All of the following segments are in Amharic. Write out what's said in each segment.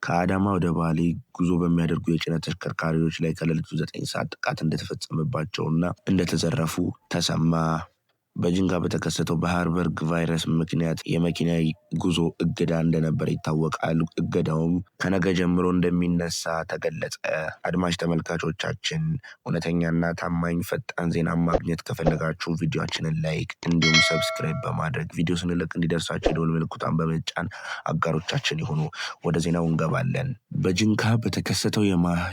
ከአዳማ ወደ ባሌ ጉዞ በሚያደርጉ የጭነት ተሽከርካሪዎች ላይ ከሌሊቱ 9 ሰዓት ጥቃት እንደተፈጸመባቸውና እንደተዘረፉ ተሰማ። በጅንካ በተከሰተው በማርበርግ ቫይረስ ምክንያት የመኪና ጉዞ እገዳ እንደነበር ይታወቃል። እገዳውም ከነገ ጀምሮ እንደሚነሳ ተገለጸ። አድማጭ ተመልካቾቻችን እውነተኛና ታማኝ ፈጣን ዜና ማግኘት ከፈለጋችሁ ቪዲዮአችንን ላይክ እንዲሁም ሰብስክራይብ በማድረግ ቪዲዮ ስንለቅ እንዲደርሳችሁ የደወል ምልክቱን በመጫን አጋሮቻችን ይሁኑ። ወደ ዜናው እንገባለን። በጅንካ በተከሰተው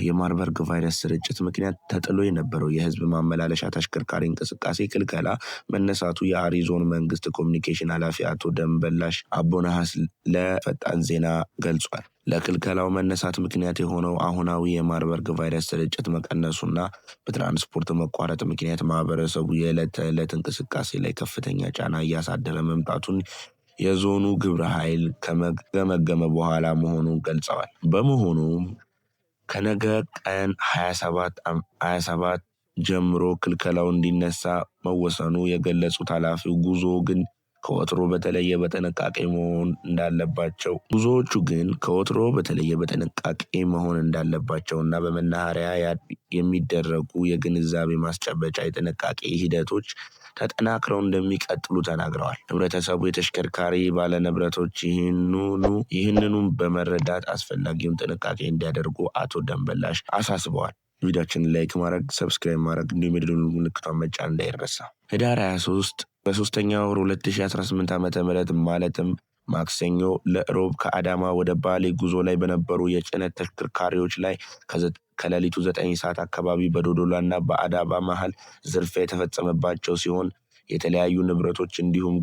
የማርበርግ ቫይረስ ስርጭት ምክንያት ተጥሎ የነበረው የህዝብ ማመላለሻ ተሽከርካሪ እንቅስቃሴ ክልከላ መነሳቱ የአሪ ዞን መንግስት ኮሚኒኬሽን ኃላፊ አቶ ደንበላሽ አቦነሐስ ለፈጣን ዜና ገልጿል። ለክልከላው መነሳት ምክንያት የሆነው አሁናዊ የማርበርግ ቫይረስ ስርጭት መቀነሱና በትራንስፖርት መቋረጥ ምክንያት ማህበረሰቡ የዕለት ተዕለት እንቅስቃሴ ላይ ከፍተኛ ጫና እያሳደረ መምጣቱን የዞኑ ግብረ ኃይል ከገመገመ በኋላ መሆኑን ገልጸዋል። በመሆኑም ከነገ ቀን 27 ጀምሮ ክልከላው እንዲነሳ መወሰኑ የገለጹት ኃላፊው ጉዞዎቹ ግን ከወትሮ በተለየ በጥንቃቄ መሆን እንዳለባቸውና በመናኸሪያ የሚደረጉ የግንዛቤ ማስጨበጫ የጥንቃቄ ሂደቶች ተጠናክረው እንደሚቀጥሉ ተናግረዋል። ህብረተሰቡ የተሽከርካሪ ባለንብረቶች ይህንኑ በመረዳት አስፈላጊውን ጥንቃቄ እንዲያደርጉ አቶ ደንበላሽ አሳስበዋል። ቪዲዮአችንን ላይክ ማድረግ፣ ሰብስክራይብ ማድረግ እንዲሁም የደወል ምልክቱን መጫን እንዳይረሳ። ህዳር 23 በ3ኛው ወር 2018 ዓ.ም ማለትም ማክሰኞ ለሮብ ከአዳማ ወደ ባሌ ጉዞ ላይ በነበሩ የጭነት ተሽከርካሪዎች ላይ ከሌሊቱ 9 ሰዓት አካባቢ በዶዶላና በአዳባ መሃል ዝርፊያ የተፈጸመባቸው ሲሆን የተለያዩ ንብረቶች እንዲሁም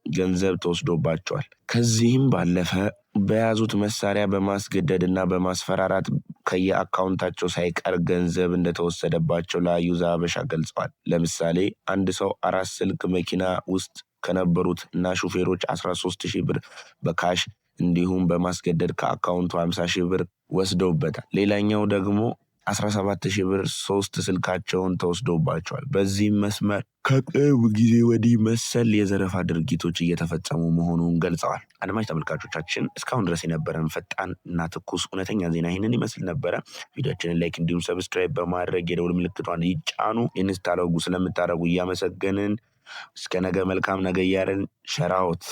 ገንዘብ ተወስዶባቸዋል። ከዚህም ባለፈ በያዙት መሳሪያ በማስገደድና በማስፈራራት ከየአካውንታቸው ሳይቀር ገንዘብ እንደተወሰደባቸው ለአዩዘ ሀበሻ ገልጸዋል። ለምሳሌ አንድ ሰው 4 ስልክ መኪና ውስጥ ከነበሩት እና ሹፌሮች 13,000 ብር በካሽ እንዲሁም በማስገደድ ከአካውንቱ 50,000 ብር ወስደውበታል። ሌላኛው ደግሞ 17,000 ብር 3 ስልካቸውን ተወስዶባቸዋል። በዚህም መስመር ከቅርብ ጊዜ ወዲህ መሰል የዘረፋ ድርጊቶች እየተፈጸሙ መሆኑን ገልጸዋል። አድማጭ ተመልካቾቻችን እስካሁን ድረስ የነበረን ፈጣን እና ትኩስ እውነተኛ ዜና ይህንን ይመስል ነበረ። ቪዲዮአችንን ላይክ እንዲሁም ሰብስክራይብ በማድረግ የደወል ምልክቷን ይጫኑ። ስለምታደርጉ እያመሰገንን እስከ ነገ መልካም ነገ እያልን ሸራውት